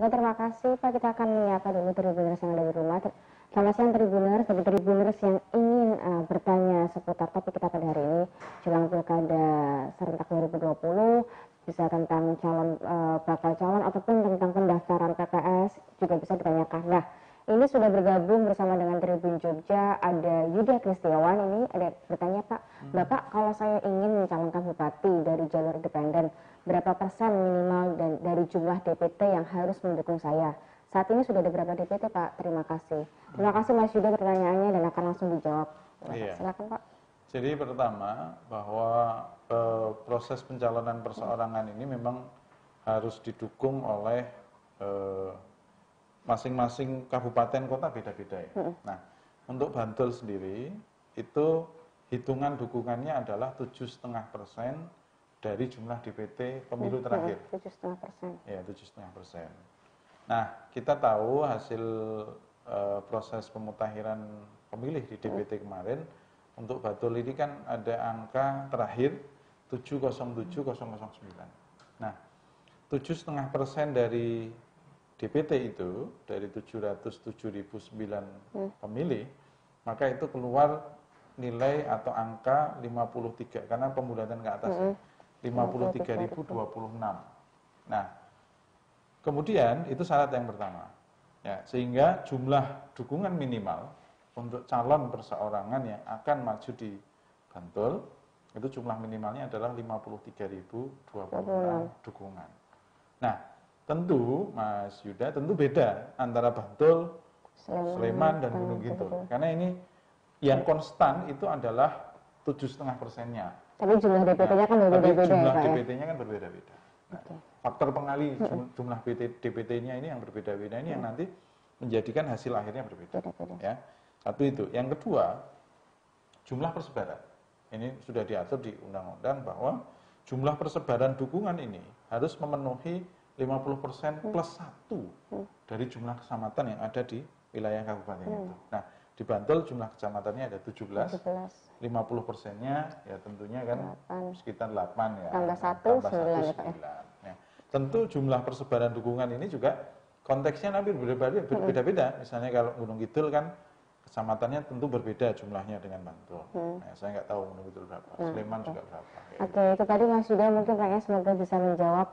Oke, terima kasih Pak. Kita akan menyapa dulu Tribuners yang ada di rumah. Selamat siang Tribuners, bagi Tribuners yang ingin bertanya seputar topik kita pada hari ini, jelang Pilkada serentak 2020, bisa tentang bakal calon ataupun tentang pendaftaran PPS juga bisa ditanyakan. Nah, ini sudah bergabung bersama dengan Tribun Jogja, ada Yuda Kristiawan. Ini ada bertanya, Pak, Bapak, kalau saya ingin mencalonkan bupati dari jalur independen, berapa persen minimal dari jumlah DPT yang harus mendukung saya? Saat ini sudah ada berapa DPT, Pak? Terima kasih. Terima kasih Mas Yuda pertanyaannya dan akan langsung dijawab. Iya. Silakan, Pak. Jadi pertama bahwa proses pencalonan perseorangan ini memang harus didukung oleh masing-masing kabupaten kota beda-beda ya. Nah, untuk Bantul sendiri itu hitungan dukungannya adalah 7,5% dari jumlah DPT pemilu terakhir. 7,5%. Ya, 7,5%. Nah, kita tahu hasil proses pemutakhiran pemilih di DPT kemarin untuk Bantul ini kan ada angka terakhir 707,009. Nah, 7,5% dari DPT itu, dari 707.009 pemilih, maka itu keluar nilai atau angka 53, karena pembulatan ke atas, 53.026. Nah, kemudian itu syarat yang pertama, ya, sehingga jumlah dukungan minimal untuk calon perseorangan yang akan maju di Bantul, itu jumlah minimalnya adalah 53.026 dukungan. Nah, tentu Mas Yuda, tentu beda antara Bantul, Sleman dan Gunung Kidul. Karena ini yang konstan itu adalah 7,5%-nya. Tapi jumlah DPT-nya kan berbeda-beda ya, Pak. Jumlah DPT-nya kan berbeda-beda. Nah, faktor pengali jumlah DPT-nya ini yang berbeda-beda ini yang nanti menjadikan hasil akhirnya berbeda. Ya, satu itu. Yang kedua, jumlah persebaran. Ini sudah diatur di undang-undang bahwa jumlah persebaran dukungan ini harus memenuhi 50% plus 1 dari jumlah kecamatan yang ada di wilayah kabupaten itu. Nah, di Bantul jumlah kecamatannya ada 17. 50%-nya ya tentunya kan sekitar 8 ya. Tambah 1, 9. Ya. Tentu jumlah persebaran dukungan ini juga konteksnya nanti berbeda-beda. Misalnya kalau Gunung Kidul kan kecamatannya tentu berbeda jumlahnya dengan Bantul. Nah, saya nggak tahu Gunung Kidul berapa, Sleman juga berapa. Oke, itu tadi Mas Yuda mungkin kayaknya semoga bisa menjawab.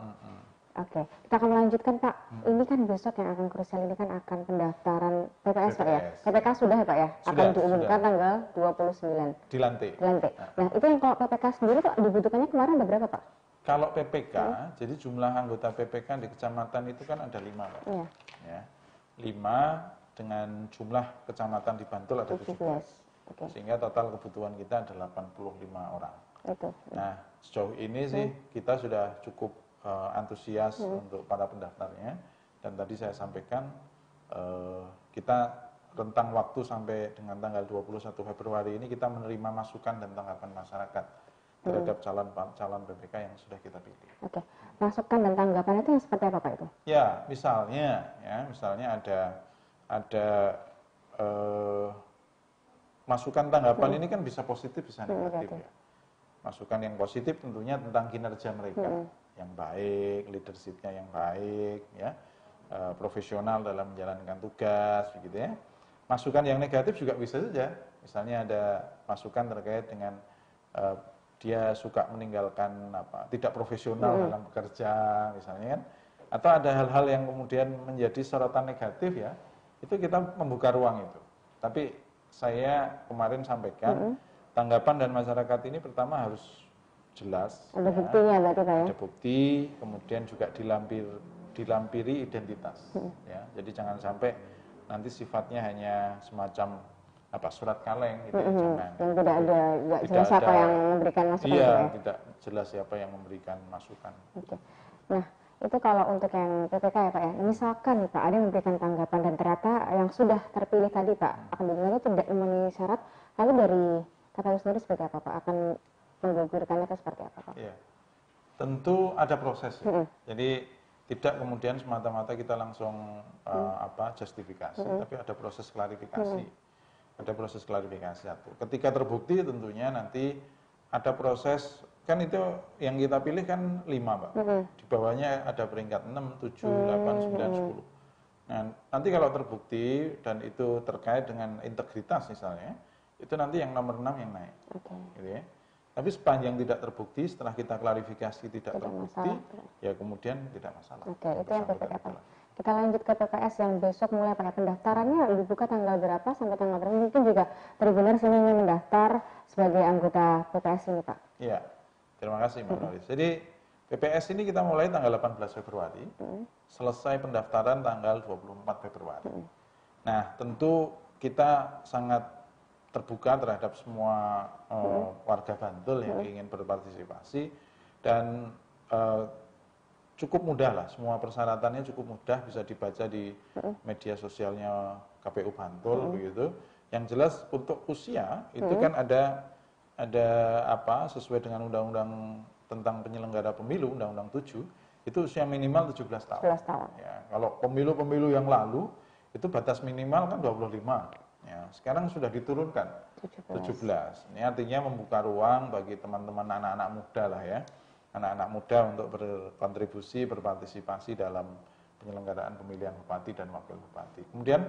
Oke, kita akan melanjutkan Pak. Ini kan besok yang akan krusial ini kan akan pendaftaran PPS Pak ya. PPK sudah ya Pak ya? Akan diumumkan tanggal 29. Dilantik. Nah, itu yang kalau PPK sendiri Pak dibutuhkannya kemarin ada berapa Pak? Kalau PPK, jadi jumlah anggota PPK di kecamatan itu kan ada 5 Pak. Iya. Ya. 5 dengan jumlah kecamatan di Bantul ada 17. Sehingga total kebutuhan kita ada 85 orang. Itu. Nah, sejauh ini sih kita sudah cukup antusias untuk para pendaftarnya, dan tadi saya sampaikan kita rentang waktu sampai dengan tanggal 21 Februari ini kita menerima masukan dan tanggapan masyarakat terhadap calon PPK yang sudah kita pilih. Oke, masukan dan tanggapan itu yang seperti apa Pak itu? Ya, misalnya ada masukan tanggapan ini kan bisa positif bisa negatif ya. Masukan yang positif tentunya tentang kinerja mereka yang baik, leadership-nya yang baik, ya, profesional dalam menjalankan tugas, begitu ya. Masukan yang negatif juga bisa saja, misalnya ada masukan terkait dengan dia suka meninggalkan tidak profesional dalam bekerja, misalnya kan, atau ada hal-hal yang kemudian menjadi sorotan negatif ya, itu kita membuka ruang itu. Tapi saya kemarin sampaikan tanggapan dan masyarakat ini pertama harus jelas. Ada buktinya berarti Pak ya? Ada bukti, kemudian juga dilampiri identitas. Ya, jadi jangan sampai nanti sifatnya hanya semacam surat kaleng gitu. Jangan. Yang tidak ada, jelas siapa yang memberikan masukan. Iya, tidak jelas siapa yang memberikan masukan. Nah, itu kalau untuk yang PPK ya Pak ya. Misalkan nih Pak, ada yang memberikan tanggapan dan ternyata yang sudah terpilih tadi Pak, akan dinilai tidak memenuhi syarat, lalu dari KPU sendiri seperti apa Pak? Akan menggugurkannya atau seperti apa Pak? Iya. Tentu ada proses ya. Jadi tidak kemudian semata-mata kita langsung justifikasi, tapi ada proses klarifikasi. Ada proses klarifikasi satu. Ketika terbukti tentunya nanti ada proses, kan itu yang kita pilih kan 5 Pak. Di bawahnya ada peringkat 6, 7, 8, 9, 10. Nanti kalau terbukti dan itu terkait dengan integritas misalnya, itu nanti yang nomor 6 yang naik. Gitu ya. Tapi sepanjang tidak terbukti, setelah kita klarifikasi tidak terbukti, masalah, ya kemudian tidak masalah. Itu yang PPS. Kita lanjut ke PPS yang besok mulai pada pendaftarannya dibuka tanggal berapa sampai tanggal berapa? Mungkin juga Tribuners ini ingin mendaftar sebagai anggota PPS ini, Pak. Iya, terima kasih Mbak Noris. Jadi PPS ini kita mulai tanggal 18 Februari, selesai pendaftaran tanggal 24 Februari. Nah, tentu kita sangat terbuka terhadap semua warga Bantul yang ingin berpartisipasi dan cukup mudah lah, semua persyaratannya cukup mudah, bisa dibaca di media sosialnya KPU Bantul begitu. Yang jelas untuk usia itu kan ada apa sesuai dengan undang-undang tentang penyelenggara pemilu, Undang-Undang 7, itu usia minimal 17 tahun. 17 tahun. Ya, kalau pemilu-pemilu yang lalu itu batas minimal kan 25. Ya, sekarang sudah diturunkan 17. Ini artinya membuka ruang bagi teman-teman anak-anak muda lah ya. Anak-anak muda untuk berkontribusi, berpartisipasi dalam penyelenggaraan pemilihan bupati dan wakil bupati. Kemudian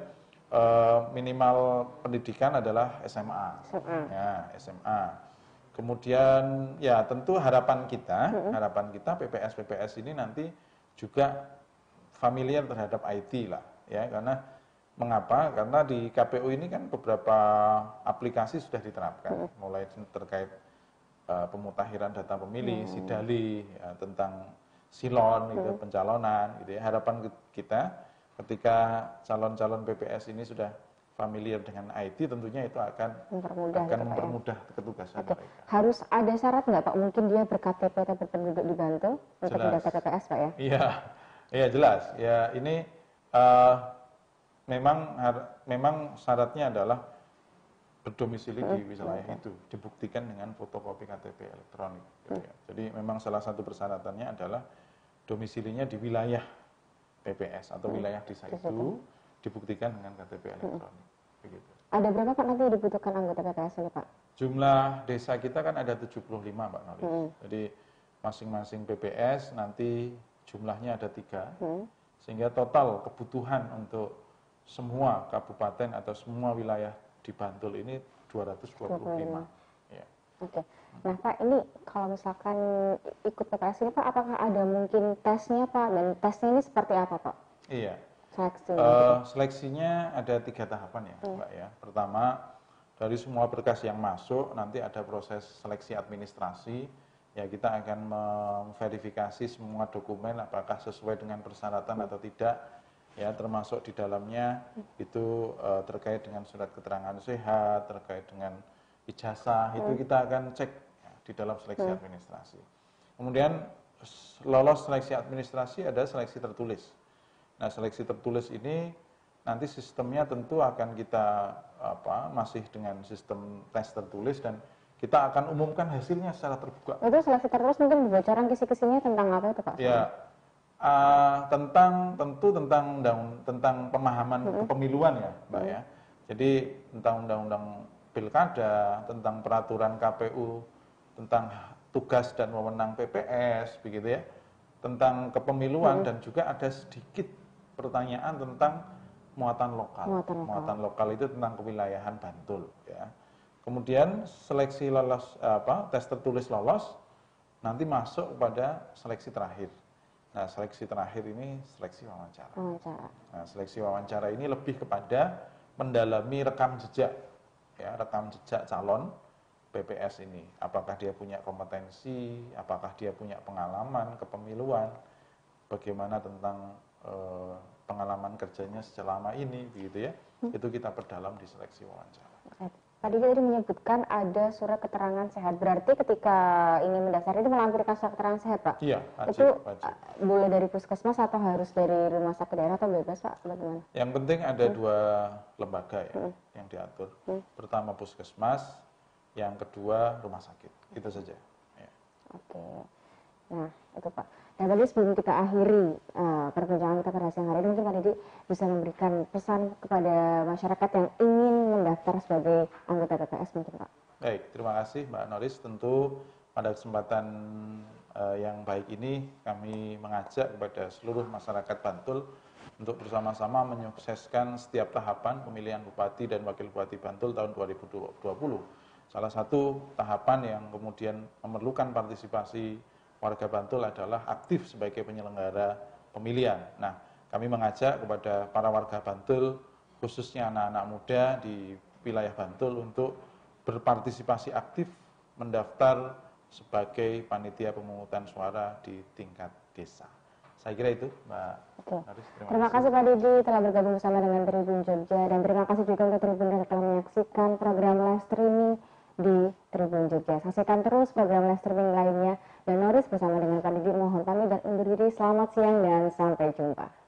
minimal pendidikan adalah SMA. Ya, SMA. Kemudian ya tentu harapan kita PPS ini nanti juga familiar terhadap IT lah ya, karena mengapa? Karena di KPU ini kan beberapa aplikasi sudah diterapkan, mulai terkait pemutakhiran data pemilih, Sidali, ya, tentang silon gitu, pencalonan gitu ya. Harapan kita ketika calon-calon PPS ini sudah familiar dengan IT, tentunya itu akan mempermudah ketugasan mereka. Harus ada syarat nggak Pak? Mungkin dia berKTP atau berpenduduk di Bantul untuk mendaftar PPS Pak ya? Iya jelas. Ya ini memang syaratnya adalah berdomisili di wilayah itu, dibuktikan dengan fotokopi KTP elektronik. Gitu ya. Jadi memang salah satu persyaratannya adalah domisilinya di wilayah PPS atau wilayah desa itu dibuktikan dengan KTP elektronik. Begitu. Ada berapa Pak nanti dibutuhkan anggota PPS ini Pak? Jumlah desa kita kan ada 75 Pak Noris. Jadi masing-masing PPS nanti jumlahnya ada 3. Sehingga total kebutuhan untuk semua kabupaten atau semua wilayah di Bantul ini 225. Ya. Oke. Nah Pak, ini kalau misalkan ikut PPS ini Pak, apakah ada mungkin tesnya Pak? Dan tesnya ini seperti apa Pak? Iya. Seleksinya ada 3 tahapan ya Mbak ya. Pertama, dari semua berkas yang masuk nanti ada proses seleksi administrasi. Ya kita akan memverifikasi semua dokumen apakah sesuai dengan persyaratan atau tidak. Ya termasuk di dalamnya itu terkait dengan surat keterangan sehat, terkait dengan ijazah, itu kita akan cek ya, di dalam seleksi administrasi. Kemudian lolos seleksi administrasi ada seleksi tertulis. Nah, seleksi tertulis ini nanti sistemnya tentu akan kita masih dengan sistem tes tertulis dan kita akan umumkan hasilnya secara terbuka. Itu seleksi tertulis mungkin bocoran kisi-kisinya tentang apa itu Pak? Ya, tentang pemahaman kepemiluan ya, Mbak ya. Jadi tentang undang-undang pilkada, tentang peraturan KPU, tentang tugas dan wewenang PPS, begitu ya, tentang kepemiluan dan juga ada sedikit pertanyaan tentang muatan lokal. Muatan lokal itu tentang kewilayahan Bantul ya. Kemudian seleksi lolos tes tertulis lolos nanti masuk kepada seleksi terakhir. Nah, seleksi terakhir ini seleksi wawancara. Nah, seleksi wawancara ini lebih kepada mendalami rekam jejak ya, rekam jejak calon PPS ini. Apakah dia punya kompetensi, apakah dia punya pengalaman kepemiluan, bagaimana tentang pengalaman kerjanya selama ini begitu ya. Itu kita perdalam di seleksi wawancara. Tadi tadi menyebutkan ada surat keterangan sehat. Berarti ketika ingin mendaftar itu melampirkan surat keterangan sehat, Pak? Iya, wajib. Itu boleh dari puskesmas atau harus dari rumah sakit daerah atau bebas, Pak? Bagaimana? Yang penting ada 2 lembaga ya yang diatur. Pertama puskesmas, yang kedua rumah sakit. Itu saja. Ya. Oke. Nah, itu Pak. Dan tadi sebelum kita akhiri perbincangan kita pada siang hari ini, mungkin Pak Didi bisa memberikan pesan kepada masyarakat yang ingin mendaftar sebagai anggota PPS mungkin Pak. Baik, terima kasih Mbak Noris. Tentu pada kesempatan yang baik ini kami mengajak kepada seluruh masyarakat Bantul untuk bersama-sama menyukseskan setiap tahapan pemilihan Bupati dan Wakil Bupati Bantul tahun 2020. Salah satu tahapan yang kemudian memerlukan partisipasi warga Bantul adalah aktif sebagai penyelenggara pemilihan. Nah, kami mengajak kepada para warga Bantul, khususnya anak-anak muda di wilayah Bantul untuk berpartisipasi aktif mendaftar sebagai panitia pemungutan suara di tingkat desa. Saya kira itu, Mbak Haris. Terima kasih Pak Didi telah bergabung bersama dengan Tribun Jogja, dan terima kasih juga untuk Tribun yang telah menyaksikan program live streaming di Tribun Jogja. Saksikan terus program live streaming lainnya, dan Noris bersama dengan Pak Didi mohon pamit dan undur diri. Selamat siang dan sampai jumpa.